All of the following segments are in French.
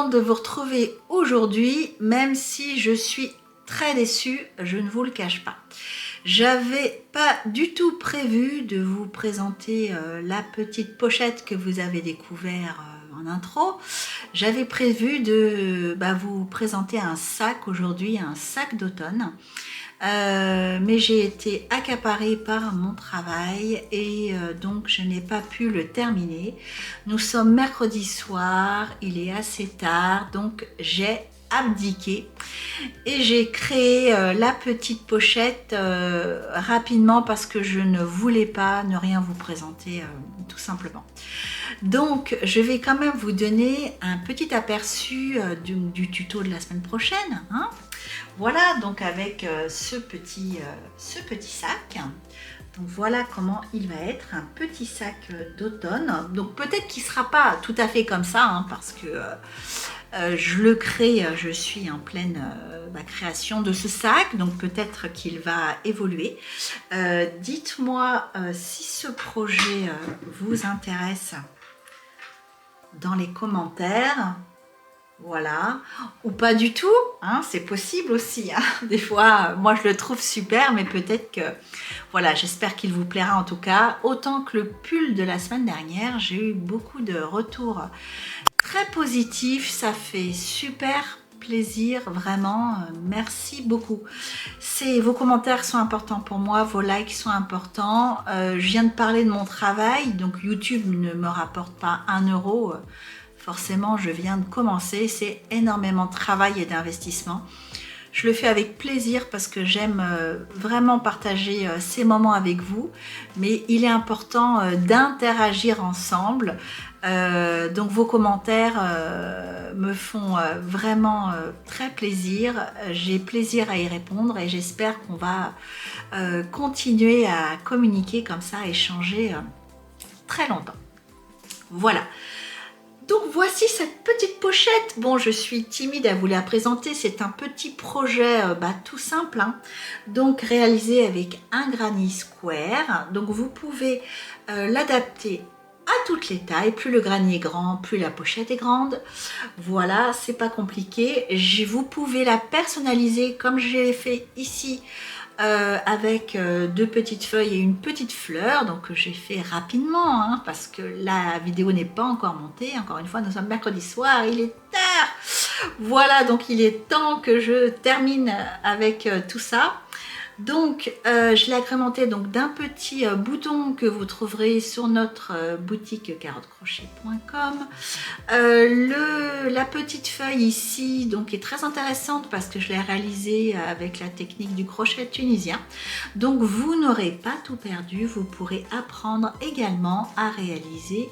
contente de vous retrouver aujourd'hui, même si je suis très déçue, je ne vous le cache pas. J'avais pas du tout prévu de vous présenter la petite pochette que vous avez découvert en intro. J'avais prévu de vous présenter un sac aujourd'hui, un sac d'automne. Mais j'ai été accaparée par mon travail et donc je n'ai pas pu le terminer. Nous sommes mercredi soir, il est assez tard, donc j'ai abdiqué et j'ai créé la petite pochette rapidement parce que je ne voulais pas ne rien vous présenter tout simplement. Donc je vais quand même vous donner un petit aperçu du tuto de la semaine prochaine, hein. Voilà, donc avec ce petit sac. Donc voilà comment il va être, un petit sac d'automne. Donc peut-être qu'il ne sera pas tout à fait comme ça, hein, parce que je le crée, je suis en pleine création de ce sac, donc peut-être qu'il va évoluer. Dites-moi si ce projet vous intéresse dans les commentaires. Voilà, ou pas du tout, hein, c'est possible aussi, hein. Des fois, moi je le trouve super, mais peut-être que, voilà, j'espère qu'il vous plaira en tout cas. Autant que le pull de la semaine dernière, j'ai eu beaucoup de retours très positifs, ça fait super plaisir, vraiment, merci beaucoup. Vos commentaires sont importants pour moi, vos likes sont importants. Je viens de parler de mon travail, donc YouTube ne me rapporte pas 1 euro. Forcément, je viens de commencer, c'est énormément de travail et d'investissement. Je le fais avec plaisir parce que j'aime vraiment partager ces moments avec vous, mais il est important d'interagir ensemble. Donc vos commentaires me font vraiment très plaisir. J'ai plaisir à y répondre et j'espère qu'on va continuer à communiquer comme ça, à échanger très longtemps. Voilà. Donc voici cette petite pochette. Bon, je suis timide à vous la présenter. C'est un petit projet tout simple, hein. Donc réalisé avec un granny square. Donc vous pouvez l'adapter à toutes les tailles. Plus le granny est grand, plus la pochette est grande. Voilà, c'est pas compliqué. Vous pouvez la personnaliser comme j'ai fait ici. Avec 2 petites feuilles et une petite fleur, donc j'ai fait rapidement, hein, parce que la vidéo n'est pas encore montée. Encore une fois, nous sommes mercredi soir, il est tard. Voilà, donc il est temps que je termine avec tout ça. Donc je l'ai agrémenté d'un petit bouton que vous trouverez sur notre boutique carottecrochet.com. La petite feuille ici donc est très intéressante parce que je l'ai réalisée avec la technique du crochet tunisien. Donc vous n'aurez pas tout perdu, vous pourrez apprendre également à réaliser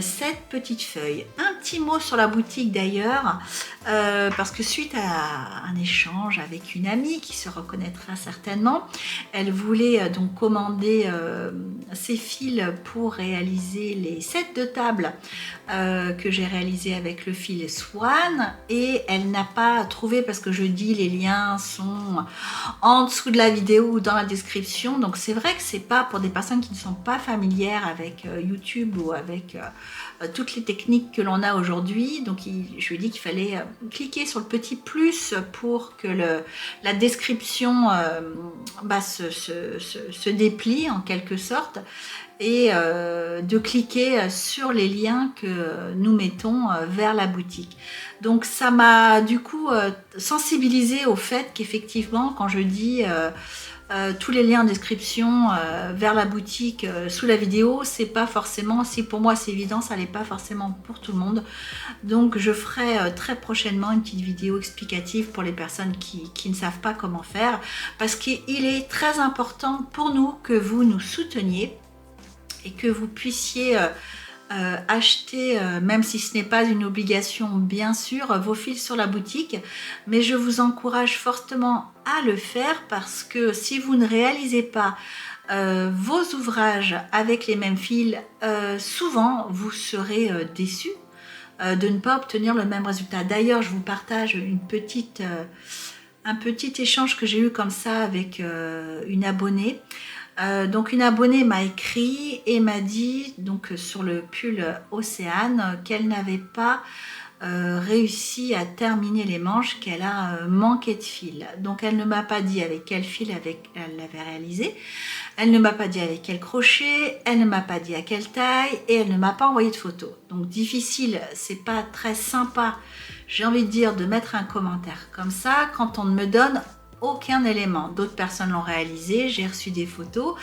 cette petite feuille. Un petit mot sur la boutique d'ailleurs, parce que suite à un échange avec une amie qui se reconnaîtra certainement, elle voulait donc commander ses fils pour réaliser les sets de table que j'ai réalisé avec le fil Swan, et elle n'a pas trouvé, parce que je dis les liens sont en dessous de la vidéo ou dans la description. Donc c'est vrai que c'est pas pour des personnes qui ne sont pas familières avec YouTube ou avec toutes les techniques que l'on a aujourd'hui. Donc je lui ai dit qu'il fallait cliquer sur le petit plus pour que la description se déplie en quelque sorte, et de cliquer sur les liens que nous mettons vers la boutique. Donc ça m'a du coup sensibilisée au fait qu'effectivement, quand je dis tous les liens en description vers la boutique sous la vidéo, c'est pas forcément, si pour moi c'est évident, ça n'est pas forcément pour tout le monde. Donc je ferai très prochainement une petite vidéo explicative pour les personnes qui ne savent pas comment faire, parce qu'il est très important pour nous que vous nous souteniez et que vous puissiez acheter, même si ce n'est pas une obligation bien sûr, vos fils sur la boutique. Mais je vous encourage fortement à le faire, parce que si vous ne réalisez pas vos ouvrages avec les mêmes fils, souvent vous serez déçus de ne pas obtenir le même résultat. D'ailleurs, je vous partage un petit échange que j'ai eu comme ça avec une abonnée. Donc une abonnée m'a écrit et m'a dit, donc sur le pull Océane, qu'elle n'avait pas réussi à terminer les manches qu'elle a manqué de fil. Donc elle ne m'a pas dit avec quel fil elle l'avait réalisé, elle ne m'a pas dit avec quel crochet, elle ne m'a pas dit à quelle taille et elle ne m'a pas envoyé de photo. Donc difficile, c'est pas très sympa, j'ai envie de dire, de mettre un commentaire comme ça quand on ne me donne aucun élément. D'autres personnes l'ont réalisé, j'ai reçu des photos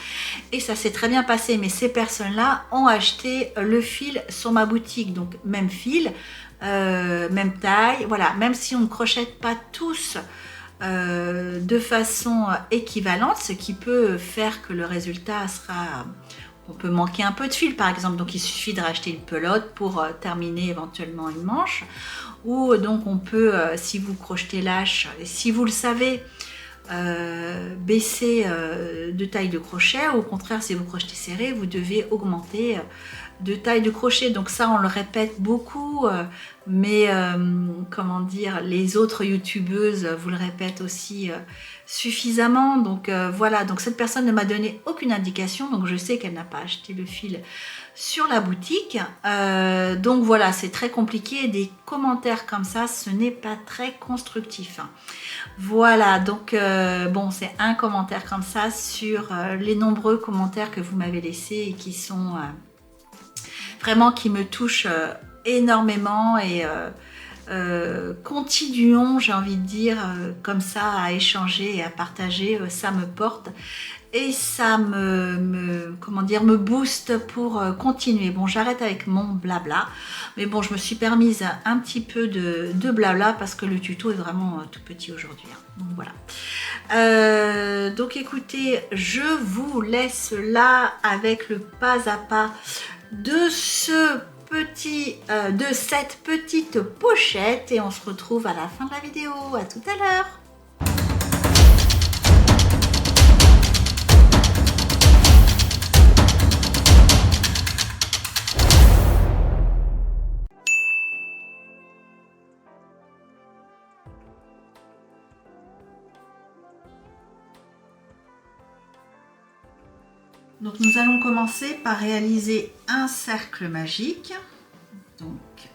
et ça s'est très bien passé, mais ces personnes-là ont acheté le fil sur ma boutique, donc même fil, même taille, voilà, même si on ne crochette pas tous de façon équivalente, ce qui peut faire que le résultat sera... On peut manquer un peu de fil par exemple, donc il suffit de racheter une pelote pour terminer éventuellement une manche, ou donc on peut, si vous crochetez lâche, si vous le savez, baisser de taille de crochet, ou au contraire si vous crochetez serré, vous devez augmenter de taille de crochet. Donc ça on le répète beaucoup, mais comment dire, les autres youtubeuses vous le répètent aussi suffisamment. Donc voilà, donc cette personne ne m'a donné aucune indication, donc je sais qu'elle n'a pas acheté le fil sur la boutique. Donc voilà, c'est très compliqué, des commentaires comme ça, ce n'est pas très constructif. Voilà, donc bon, c'est un commentaire comme ça sur les nombreux commentaires que vous m'avez laissés et qui sont vraiment, qui me touchent énormément, et continuons, j'ai envie de dire, comme ça, à échanger et à partager, ça me porte et ça comment dire, me booste pour continuer. Bon, j'arrête avec mon blabla, mais bon, je me suis permise un petit peu de blabla parce que le tuto est vraiment tout petit aujourd'hui, hein. Donc voilà. Donc écoutez, je vous laisse là avec le pas à pas de de cette petite pochette, et on se retrouve à la fin de la vidéo. À tout à l'heure. Donc nous allons commencer par réaliser un cercle magique. Donc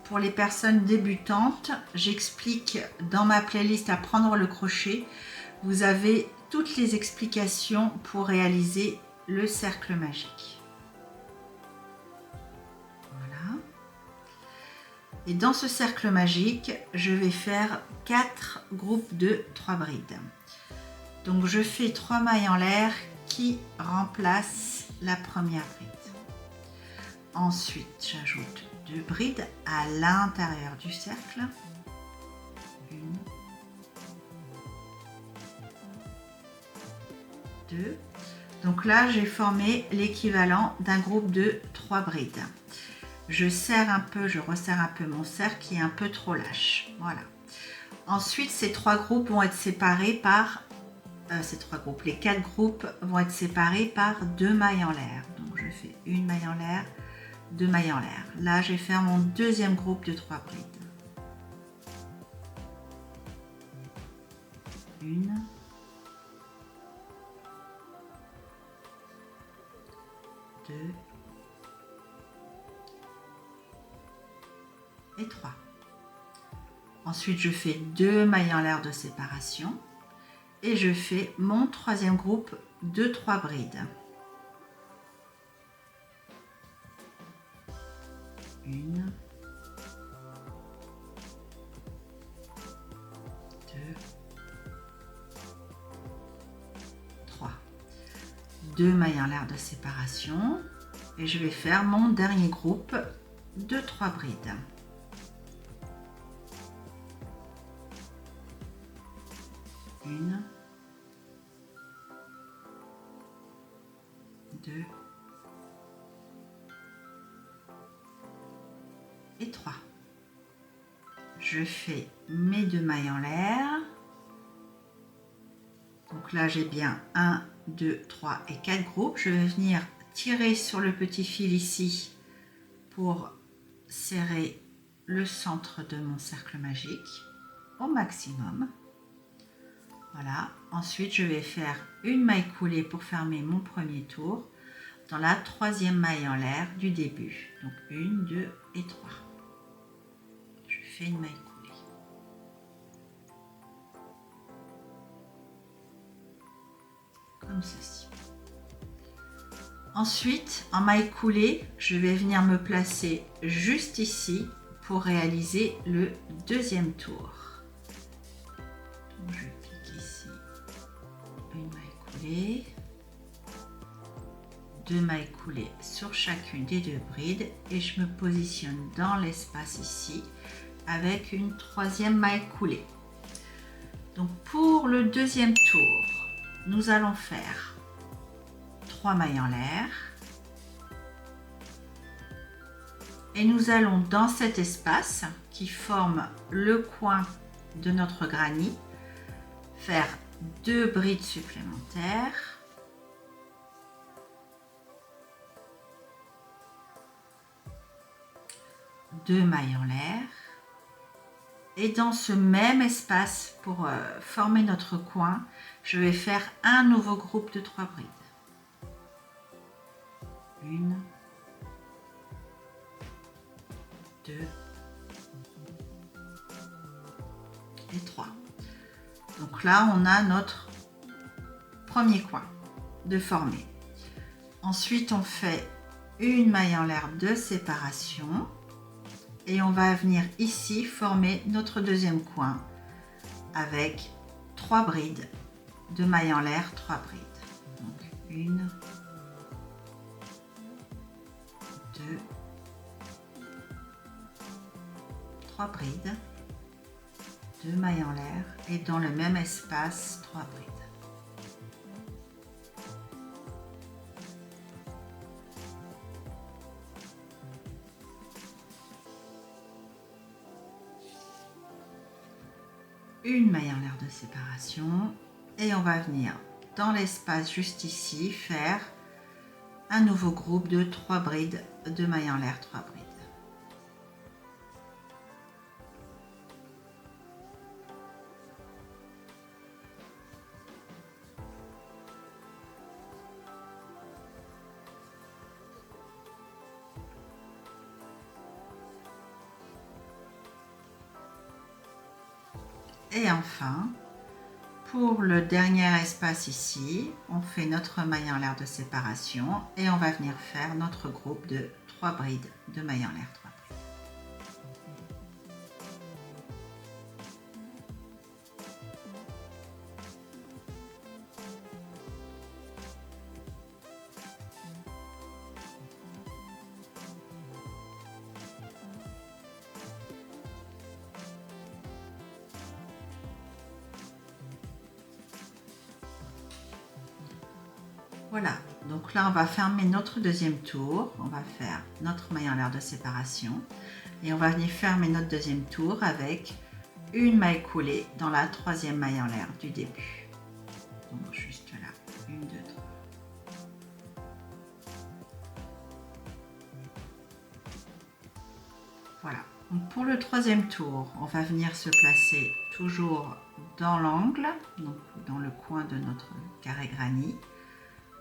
pour les personnes débutantes, j'explique dans ma playlist Apprendre le crochet, vous avez toutes les explications pour réaliser le cercle magique. Voilà. Et dans ce cercle magique, je vais faire 4 groupes de 3 brides. Donc je fais 3 mailles en l'air qui remplacent la première bride. Ensuite, j'ajoute 2 brides à l'intérieur du cercle. 1, 2. Donc là, j'ai formé l'équivalent d'un groupe de 3 brides. Je serre un peu, je resserre un peu mon cercle qui est un peu trop lâche. Voilà. Ensuite, ces 3 groupes vont être séparés par... les 4 groupes vont être séparés par 2 mailles en l'air. Donc je fais une maille en l'air, 2 mailles en l'air. Là, je vais faire mon deuxième groupe de 3 brides. 1, 2 et 3. Ensuite, je fais 2 mailles en l'air de séparation et je fais mon troisième groupe de 3 brides. 1, 2, 3. 2 mailles en l'air de séparation et je vais faire mon dernier groupe de 3 brides. 1, 2 et 3. Je fais mes 2 mailles en l'air. Donc là, j'ai bien 1, 2, 3 et 4 groupes. Je vais venir tirer sur le petit fil ici pour serrer le centre de mon cercle magique au maximum. Voilà. Ensuite, je vais faire une maille coulée pour fermer mon premier tour dans la troisième maille en l'air du début. Donc 1, 2 et 3. fais une maille coulée. Comme ceci. Ensuite, en maille coulée, je vais venir me placer juste ici pour réaliser le deuxième tour. Donc, je clique ici, une maille coulée, 2 mailles coulées sur chacune des 2 brides et je me positionne dans l'espace ici avec une 3e maille coulée. Donc pour le deuxième tour, nous allons faire 3 mailles en l'air et nous allons dans cet espace qui forme le coin de notre granit faire 2 brides supplémentaires, deux mailles en l'air et dans ce même espace pour former notre coin, je vais faire un nouveau groupe de 3 brides. 1, 2 et 3. Donc là, on a notre premier coin de former. Ensuite, on fait une maille en l'air de séparation et on va venir ici former notre deuxième coin avec 3 brides de mailles en l'air, 3 brides. Donc 1, 2, 3 brides, 2 mailles en l'air et dans le même espace 3 brides. Une maille en l'air de séparation et on va venir dans l'espace juste ici faire un nouveau groupe de 3 brides de mailles en l'air, 3 brides. Et enfin, pour le dernier espace ici, on fait notre maille en l'air de séparation et on va venir faire notre groupe de 3 brides de mailles en l'air, 3 brides. Voilà, donc là on va fermer notre deuxième tour, on va faire notre maille en l'air de séparation et on va venir fermer notre deuxième tour avec une maille coulée dans la 3e maille en l'air du début. Donc juste là, 1, 2, 3. Voilà, donc pour le 3e tour, on va venir se placer toujours dans l'angle, donc dans le coin de notre carré granit.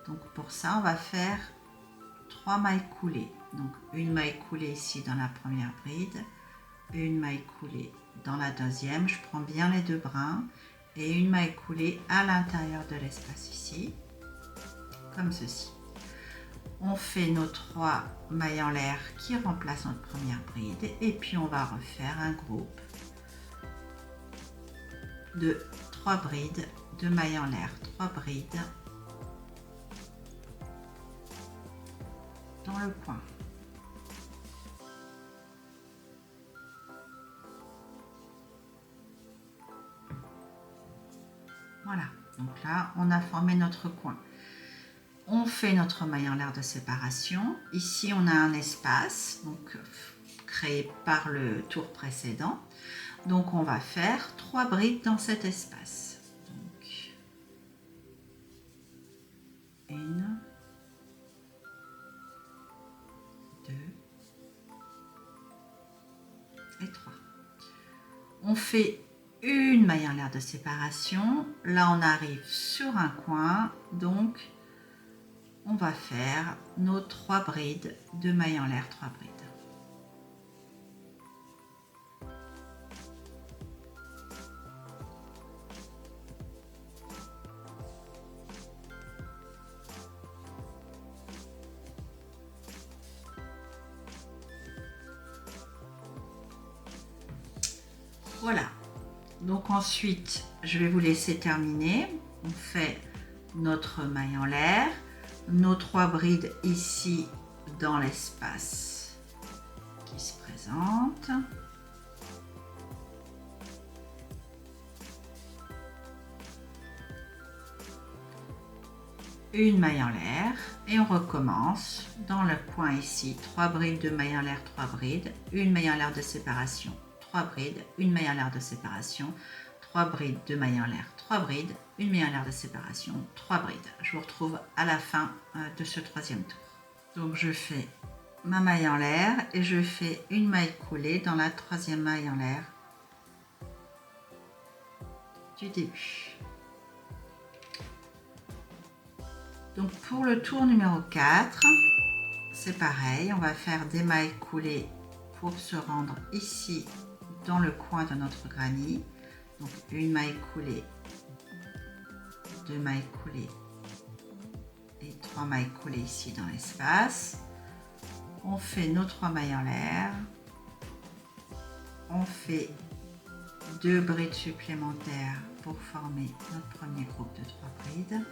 Donc pour ça, on va faire 3 mailles coulées. Donc une maille coulée ici dans la première bride, une maille coulée dans la deuxième, je prends bien les 2 brins, et une maille coulée à l'intérieur de l'espace ici, comme ceci. On fait nos 3 mailles en l'air qui remplacent notre première bride, et puis on va refaire un groupe de 3 brides de mailles en l'air, 3 brides dans le coin. Voilà, donc là on a formé notre coin. On fait notre maille en l'air de séparation. Ici on a un espace donc créé par le tour précédent. Donc on va faire 3 brides dans cet espace. Donc 1, 2 et 3. On fait une maille en l'air de séparation. Là, on arrive sur un coin, donc on va faire nos 3 brides de mailles en l'air, 3 brides. Voilà. Donc ensuite, je vais vous laisser terminer. On fait notre maille en l'air, nos 3 brides ici dans l'espace qui se présente. Une maille en l'air et on recommence dans le coin ici, 3 brides de maille en l'air, 3 brides, une maille en l'air de séparation, 3 brides, une maille en l'air de séparation, 3 brides de maille en l'air, 3 brides, une maille en l'air de séparation, 3 brides. Je vous retrouve à la fin de ce 3e tour. Donc je fais ma maille en l'air et je fais une maille coulée dans la 3e maille en l'air du début. Donc pour le tour numéro 4, c'est pareil, on va faire des mailles coulées pour se rendre ici dans le coin de notre granny. Donc une maille coulée, 2 mailles coulées et 3 mailles coulées ici dans l'espace. On fait nos 3 mailles en l'air, on fait 2 brides supplémentaires pour former notre premier groupe de 3 brides.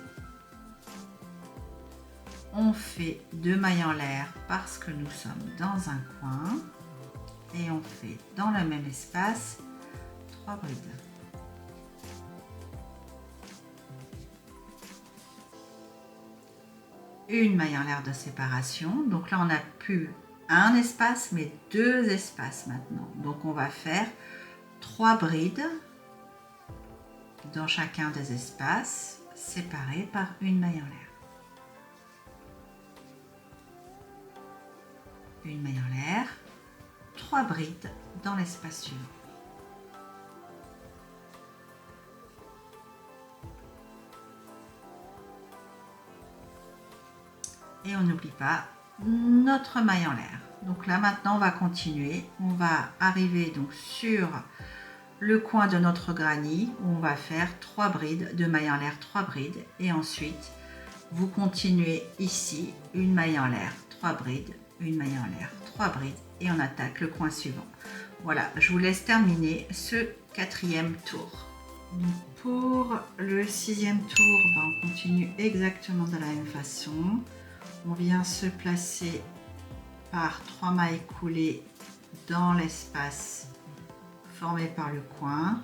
On fait 2 mailles en l'air parce que nous sommes dans un coin et on fait dans le même espace 3 brides. Une maille en l'air de séparation, donc là on n'a plus un espace mais 2 espaces maintenant, donc on va faire 3 brides dans chacun des espaces séparés par une maille en l'air. Une maille en l'air, 3 brides dans l'espace suivant. Et on n'oublie pas notre maille en l'air. Donc là maintenant on va continuer, on va arriver donc sur le coin de notre granny où on va faire 3 brides de maille en l'air, 3 brides et ensuite vous continuez ici, une maille en l'air, 3 brides, une maille en l'air, 3 brides et on attaque le coin suivant. Voilà, je vous laisse terminer ce 4e tour. Donc pour le 6e tour, on continue exactement de la même façon. On vient se placer par 3 mailles coulées dans l'espace formé par le coin.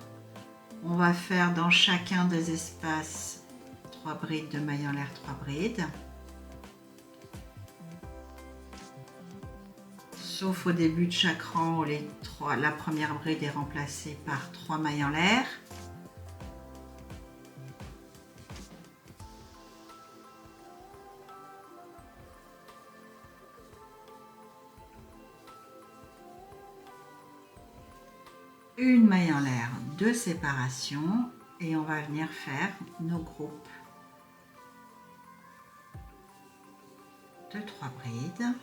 On va faire dans chacun des espaces 3 brides de maille en l'air, 3 brides. Sauf au début de chaque rang où la première bride est remplacée par 3 mailles en l'air. Une maille en l'air de séparation et on va venir faire nos groupes de 3 brides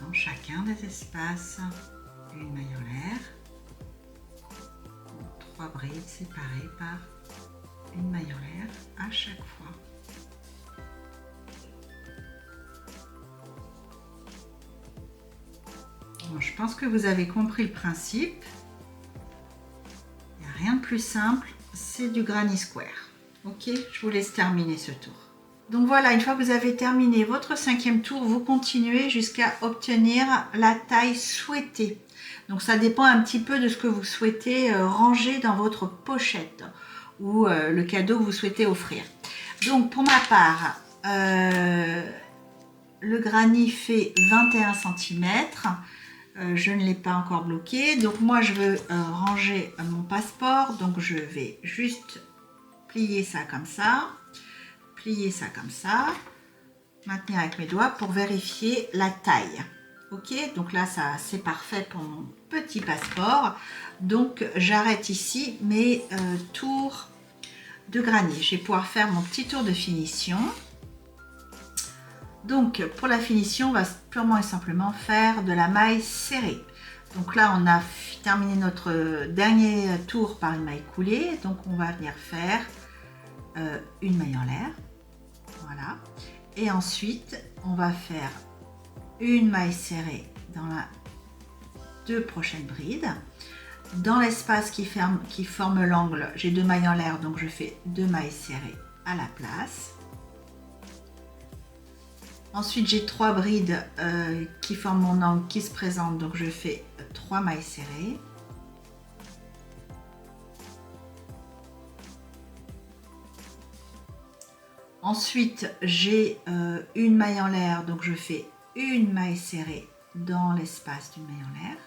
dans chacun des espaces, une maille en l'air, 3 brides séparées par une maille en l'air à chaque fois. Bon, je pense que vous avez compris le principe. Il n'y a rien de plus simple, c'est du granny square. Ok, je vous laisse terminer ce tour. Donc voilà, une fois que vous avez terminé votre 5e tour, vous continuez jusqu'à obtenir la taille souhaitée. Donc ça dépend un petit peu de ce que vous souhaitez ranger dans votre pochette ou le cadeau que vous souhaitez offrir. Donc pour ma part, le granny fait 21 cm. Je ne l'ai pas encore bloqué. Donc moi je veux ranger mon passeport. Donc je vais juste plier ça comme ça. Plier ça comme ça, maintenir avec mes doigts pour vérifier la taille. Ok, donc là ça c'est parfait pour mon petit passeport. Donc j'arrête ici mes tours de granny. Je vais pouvoir faire mon petit tour de finition. Donc pour la finition, on va purement et simplement faire de la maille serrée. Donc là on a terminé notre dernier tour par une maille coulée. Donc on va venir faire une maille en l'air. Voilà, et ensuite on va faire une maille serrée dans la 2 prochaines brides. Dans l'espace qui forme l'angle, j'ai 2 mailles en l'air, donc je fais 2 mailles serrées à la place. Ensuite, j'ai 3 brides qui forment mon angle qui se présentent, donc je fais 3 mailles serrées. Ensuite, j'ai une maille en l'air, donc je fais une maille serrée dans l'espace d'une maille en l'air,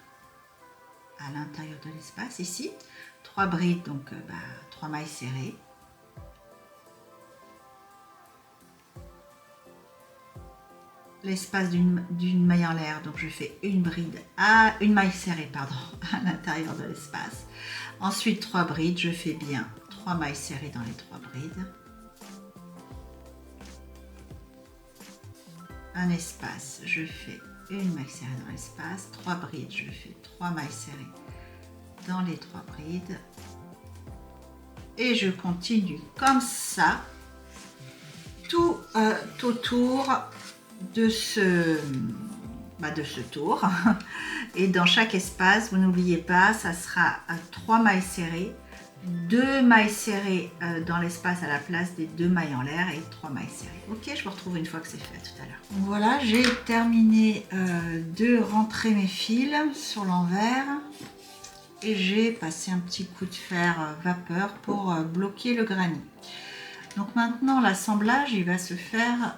à l'intérieur de l'espace ici. 3 brides, donc 3 mailles serrées. L'espace d'une maille en l'air, donc je fais une maille serrée pardon, à l'intérieur de l'espace. Ensuite 3 brides, je fais bien 3 mailles serrées dans les 3 brides. Un espace, je fais une maille serrée dans l'espace. 3 brides, je fais 3 mailles serrées dans les 3 brides. Et je continue comme ça tout autour de ce tour. Et dans chaque espace, vous n'oubliez pas, ça sera 3 mailles serrées, 2 mailles serrées dans l'espace à la place des 2 mailles en l'air et 3 mailles serrées. Ok, je vous retrouve une fois que c'est fait tout à l'heure. Voilà, j'ai terminé de rentrer mes fils sur l'envers et j'ai passé un petit coup de fer vapeur pour bloquer le granit. Donc maintenant l'assemblage il va se faire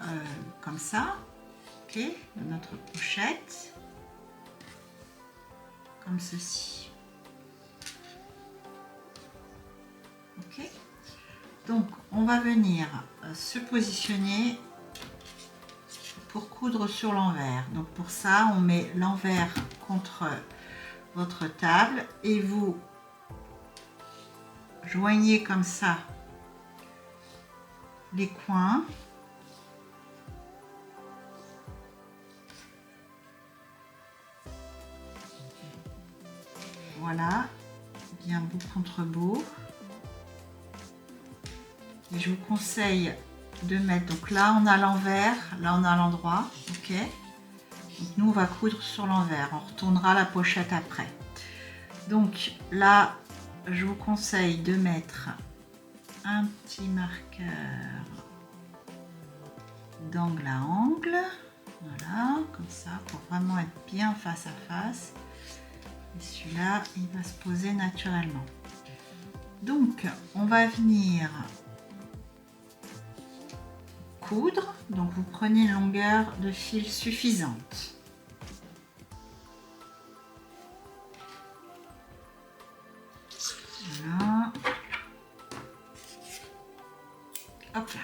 comme ça. Okay, de notre pochette, comme ceci. Ok, donc on va venir se positionner pour coudre sur l'envers. Donc pour ça, on met l'envers contre votre table et vous joignez comme ça les coins. Voilà, bien bout contre bout. Et je vous conseille de mettre, donc là on a l'envers, là on a l'endroit, ok. Donc nous on va coudre sur l'envers, on retournera la pochette après. Donc là, je vous conseille de mettre un petit marqueur d'angle à angle, voilà, comme ça, pour vraiment être bien face à face. Et celui-là, il va se poser naturellement. Donc, on va venir coudre. Donc, vous prenez une longueur de fil suffisante. Voilà. Hop là.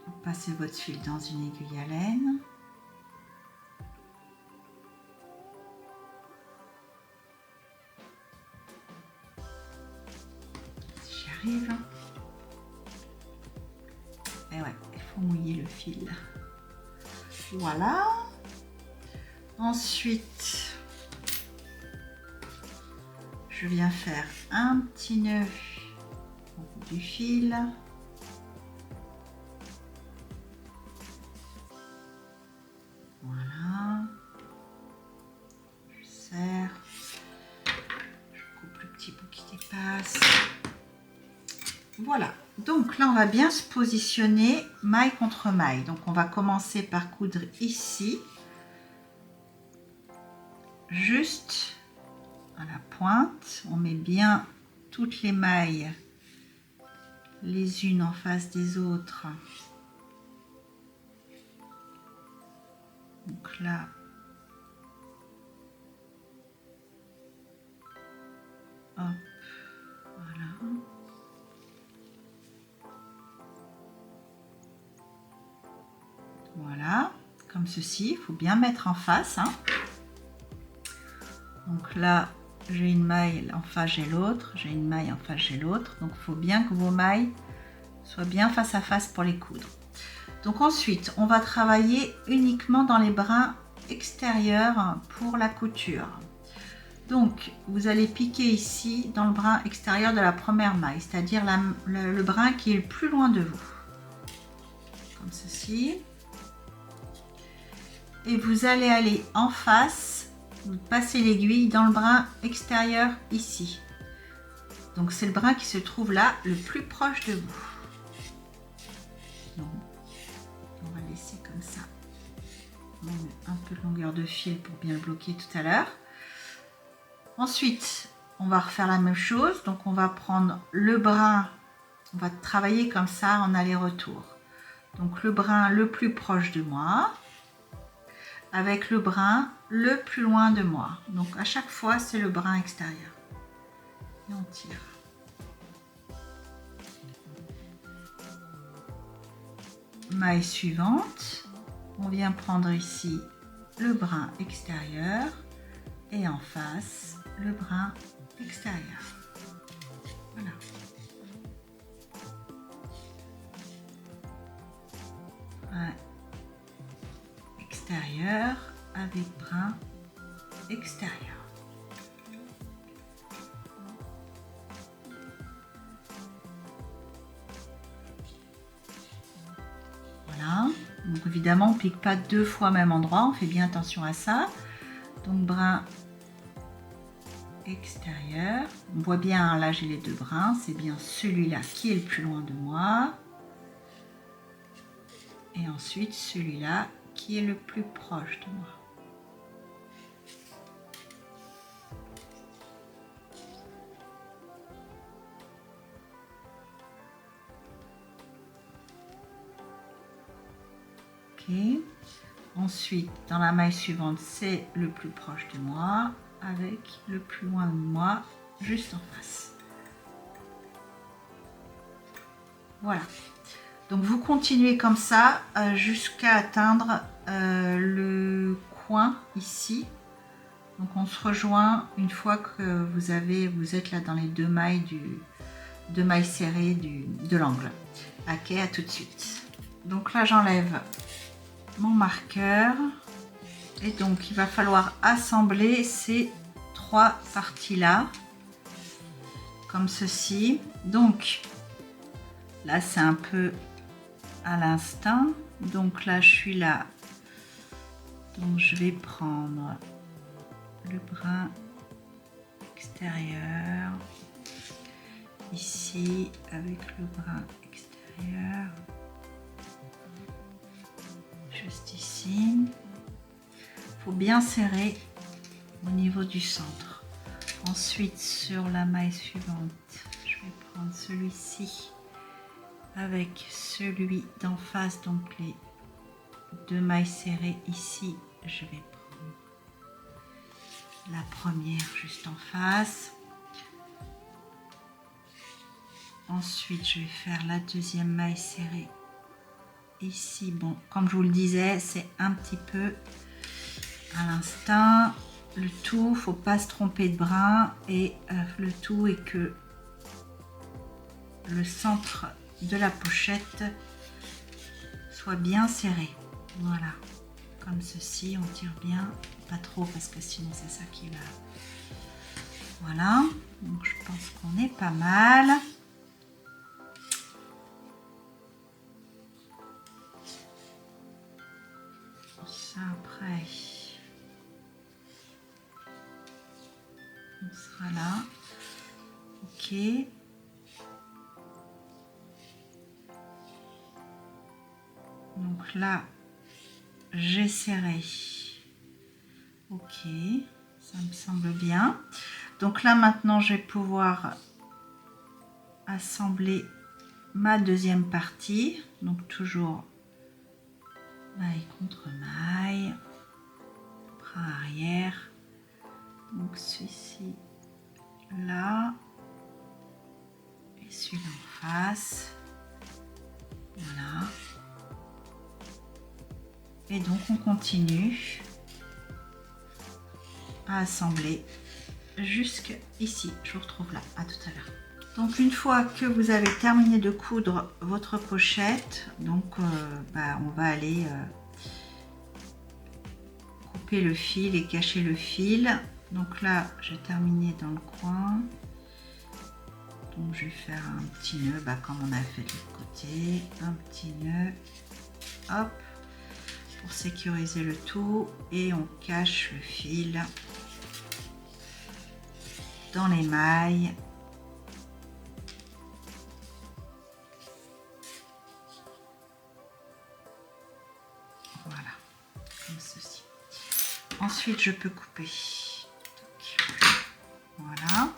Vous passez votre fil dans une aiguille à laine. Et ouais, il faut mouiller le fil. Voilà. Ensuite, je viens faire un petit nœud au bout du fil. Voilà. Je serre. Je coupe le petit bout qui dépasse. Voilà, donc là on va bien se positionner maille contre maille. Donc on va commencer par coudre ici, juste à la pointe. On met bien toutes les mailles les unes en face des autres. Donc là, hop, voilà. Voilà, comme ceci, il faut bien mettre en face. Hein. Donc là, j'ai une maille en face, j'ai l'autre, j'ai une maille en face, j'ai l'autre. Donc il faut bien que vos mailles soient bien face à face pour les coudre. Donc ensuite, on va travailler uniquement dans les brins extérieurs pour la couture. Donc vous allez piquer ici dans le brin extérieur de la première maille, c'est-à-dire le brin qui est le plus loin de vous. Comme ceci. et vous allez aller en face, vous passez l'aiguille dans le brin extérieur ici. Donc c'est le brin qui se trouve là, le plus proche de vous. Donc, on va laisser comme ça. On met un peu de longueur de fil pour bien le bloquer tout à l'heure. Ensuite, on va refaire la même chose. Donc on va prendre le brin, on va travailler comme ça en aller-retour. Donc le brin le plus proche de moi, avec le brin le plus loin de moi. Donc à chaque fois, c'est le brin extérieur. Et on tire. Maille suivante, on vient prendre ici le brin extérieur et en face le brin extérieur. Voilà. Brin extérieur avec brin extérieur. Voilà. Donc évidemment, on ne pique pas deux fois au même endroit, on fait bien attention à ça. Donc brin extérieur, on voit bien, hein, là j'ai les deux brins, c'est bien celui-là qui est le plus loin de moi. Et ensuite celui-là qui est le plus proche de moi. Ok. Ensuite, dans la maille suivante, c'est le plus proche de moi avec le plus loin de moi juste en face. Voilà. Donc vous continuez comme ça jusqu'à atteindre le coin ici. Donc on se rejoint une fois que vous êtes là dans les deux mailles serrées de l'angle. Ok, à tout de suite. Donc là j'enlève mon marqueur et donc il va falloir assembler ces trois parties là comme ceci. Donc là c'est un peu à l'instinct, donc là je suis là, donc je vais prendre le brin extérieur ici avec le brin extérieur juste ici. Il faut bien serrer au niveau du centre. Ensuite sur la maille suivante, je vais prendre celui-ci avec celui d'en face, donc les deux mailles serrées ici, je vais prendre la première juste en face. Ensuite je vais faire la deuxième maille serrée ici. Bon, comme je vous le disais, c'est un petit peu à l'instinct. Le tout, faut pas se tromper de brin, et le tout est que le centre de la pochette soit bien serré. Voilà, comme ceci, on tire bien, pas trop parce que sinon c'est ça qui va. Voilà, donc je pense qu'on est pas mal. Ça après, on sera là. Ok. Donc là, j'ai serré. Ok, ça me semble bien. Donc là, maintenant, je vais pouvoir assembler ma deuxième partie. Donc toujours maille contre maille, bras arrière. Donc celui-ci là et celui-là en face. Voilà. Et donc on continue à assembler jusqu'ici. Je vous retrouve là, à tout à l'heure. Donc une fois que vous avez terminé de coudre votre pochette, donc on va aller couper le fil et cacher le fil. Donc là j'ai terminé dans le coin, donc je vais faire un petit nœud comme on a fait de l'autre côté, un petit nœud, hop. pour sécuriser le tout et on cache le fil dans les mailles. Voilà, comme ceci. Ensuite, je peux couper. Voilà.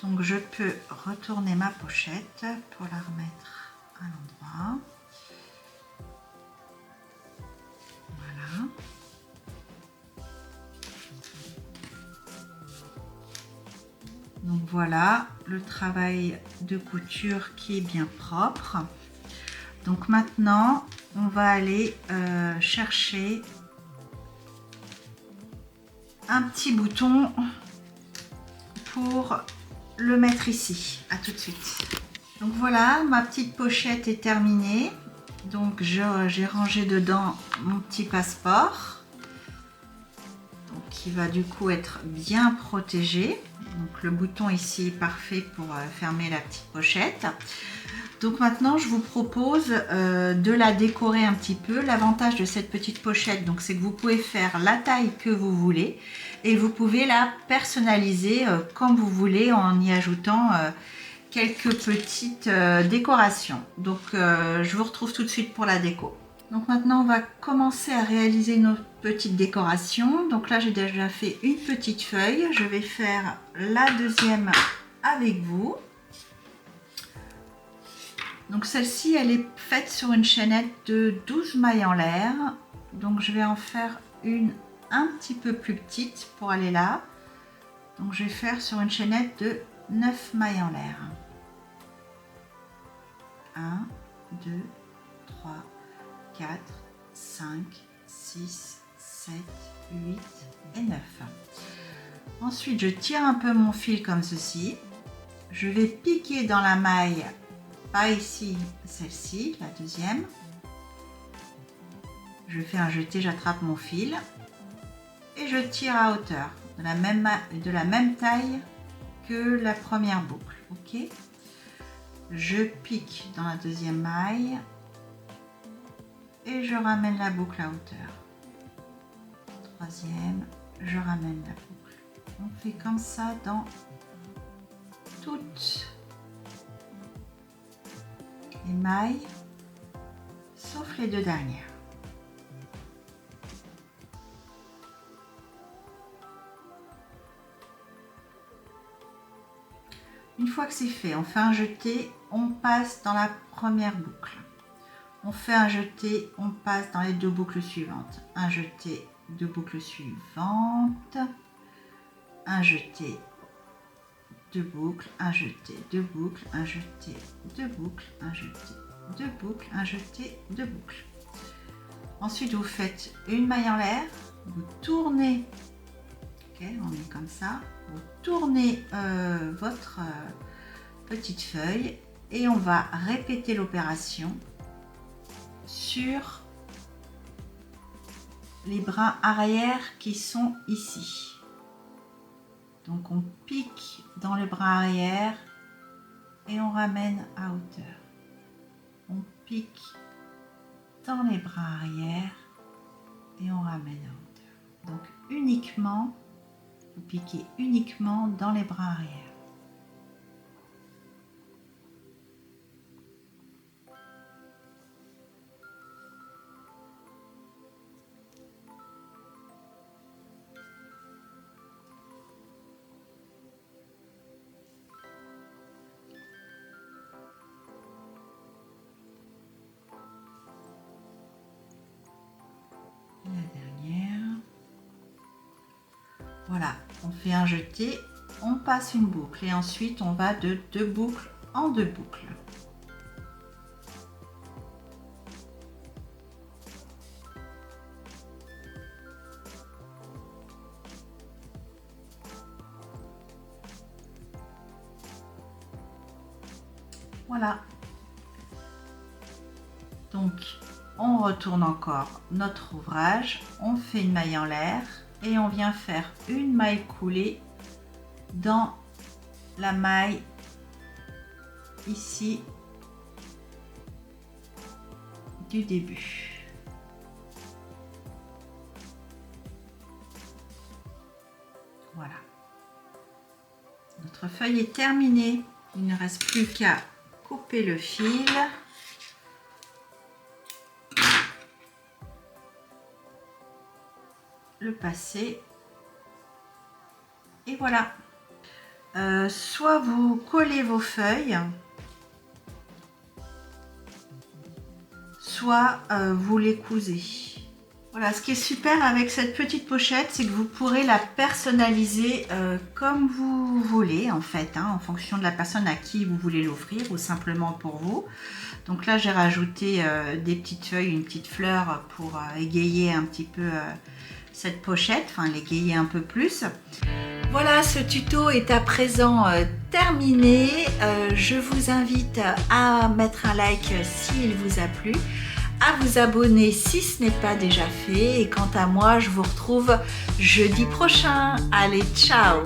Donc, je peux retourner ma pochette pour la remettre à l'endroit. Voilà. Donc voilà le travail de couture qui est bien propre. Donc maintenant, on va aller chercher un petit bouton pour le mettre ici. À tout de suite. Donc voilà, ma petite pochette est terminée. Donc j'ai rangé dedans mon petit passeport. Donc qui va du coup être bien protégé. Donc le bouton ici est parfait pour fermer la petite pochette. Donc maintenant je vous propose de la décorer un petit peu. L'avantage de cette petite pochette, donc c'est que vous pouvez faire la taille que vous voulez et vous pouvez la personnaliser comme vous voulez en y ajoutant quelques petites décorations. Donc je vous retrouve tout de suite pour la déco. Donc maintenant on va commencer à réaliser nos petites décorations. Donc là j'ai déjà fait une petite feuille. Je vais faire la deuxième avec vous. Donc celle-ci elle est faite sur une chaînette de 12 mailles en l'air. Donc je vais en faire une un petit peu plus petite pour aller là. Donc je vais faire sur une chaînette de 9 mailles en l'air. 1, 2, 3, 4, 5, 6, 7, 8 et 9. Ensuite, je tire un peu mon fil comme ceci. Je vais piquer dans la maille, pas ici, celle-ci, la deuxième. Je fais un jeté, j'attrape mon fil et je tire à hauteur, de la même taille que la première boucle. Ok. Je pique dans la deuxième maille et je ramène la boucle à hauteur. Troisième, je ramène la boucle. On fait comme ça dans toutes les mailles, sauf les deux dernières. Une fois que c'est fait, on fait un jeté, on passe dans la première boucle. On fait un jeté, on passe dans les deux boucles suivantes. Un jeté, deux boucles suivantes. Un jeté, deux boucles, un jeté, deux boucles, un jeté, deux boucles, un jeté, deux boucles, un jeté, deux boucles. Ensuite, vous faites une maille en l'air, vous tournez, ok, on est comme ça, vous tournez votre petite feuille et on va répéter l'opération sur les brins arrière qui sont ici. Donc on pique dans le brin arrière et on ramène à hauteur. On pique dans les brins arrière et on ramène à hauteur. Donc uniquement, vous piquez uniquement dans les brins arrière. Voilà, on fait un jeté, on passe une boucle et ensuite on va de deux boucles en deux boucles. Voilà. Donc, on retourne encore notre ouvrage, on fait une maille en l'air et on vient faire une maille coulée dans la maille ici du début. Voilà. Notre feuille est terminée. Il ne reste plus qu'à couper le fil. Le passer. Et voilà. Soit vous collez vos feuilles, soit vous les cousez. Voilà, ce qui est super avec cette petite pochette, c'est que vous pourrez la personnaliser comme vous voulez en fait, hein, en fonction de la personne à qui vous voulez l'offrir ou simplement pour vous. Donc là, j'ai rajouté des petites feuilles, une petite fleur pour égayer un petit peu cette pochette, enfin l'égayer un peu plus. Voilà, ce tuto est à présent terminé. Je vous invite à mettre un like s'il vous a plu, à vous abonner si ce n'est pas déjà fait. Et quant à moi, je vous retrouve jeudi prochain. Allez, ciao!